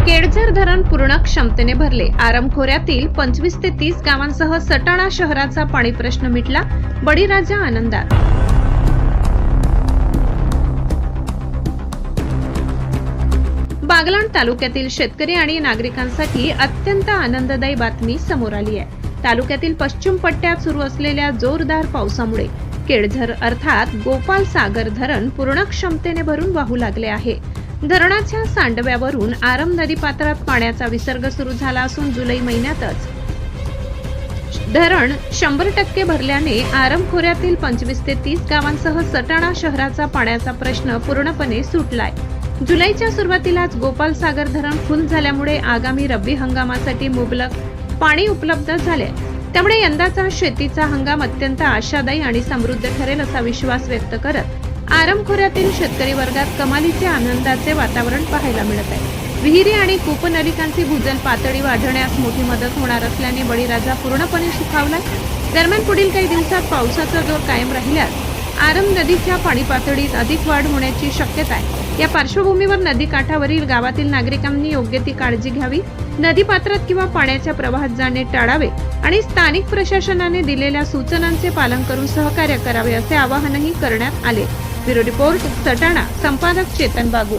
केळझर धरण पूर्ण क्षमतेने भरले. आरम खोऱ्यातील 25 ते 30 गावांसह सटाणा शहराचा पाणी प्रश्न मिटला. बळीराजा आनंदात. बागलाण तालुक्यातील शेतकरी आणि नागरिकांसाठी अत्यंत आनंददायी बातमी समोर आली आहे. तालुक्यातील पश्चिम पट्ट्यात सुरू असलेल्या जोरदार पावसामुळे केळझर अर्थात गोपाल सागर धरण पूर्ण क्षमतेने भरून वाहू लागले आहे. धरणाच्या सांडव्यावरून आरम नदीपात्रात पाण्याचा विसर्ग सुरू झाला असून जुलै महिन्यातच धरण 100% भरल्याने आरम खोऱ्यातील 25 ते 30 गावांसह सटाणा शहराचा पाण्याचा प्रश्न पूर्णपणे सुटलाय. जुलैच्या सुरुवातीलाच गोपाल सागर धरण फुल झाल्यामुळे आगामी रब्बी हंगामासाठी मुबलक पाणी उपलब्ध झाले. त्यामुळे यंदाचा शेतीचा हंगाम अत्यंत आशादायी आणि समृद्ध ठरेल असा विश्वास व्यक्त करत आरम खोऱ्यातील शेतकरी वर्गात कमालीचे आनंदाचे वातावरण पाहायला मिळत आहे. विहिरी आणि कूपनलिकांची भूजल पातळी वाढवण्यास मोठी मदत होणार असल्याने बळीराजा पूर्णपणे सुखावला. दरम्यान पुढील काही दिवसात पावसाचा जोर कायम राहिल्यास आरम नदीच्या पाणी पातळीत अधिक वाढ होण्याची शक्यता आहे. या पार्श्वभूमीवर नदीकाठावरील गावातील नागरिकांनी योग्य ती काळजी घ्यावी. नदीपात्रात किंवा पाण्याच्या प्रवाहात जाणे टाळावे आणि स्थानिक प्रशासनाने दिलेल्या सूचनांचे पालन करून सहकार्य करावे असे आवाहनही करण्यात आले. Bureau report, Satana. संपादक चेतन बागू.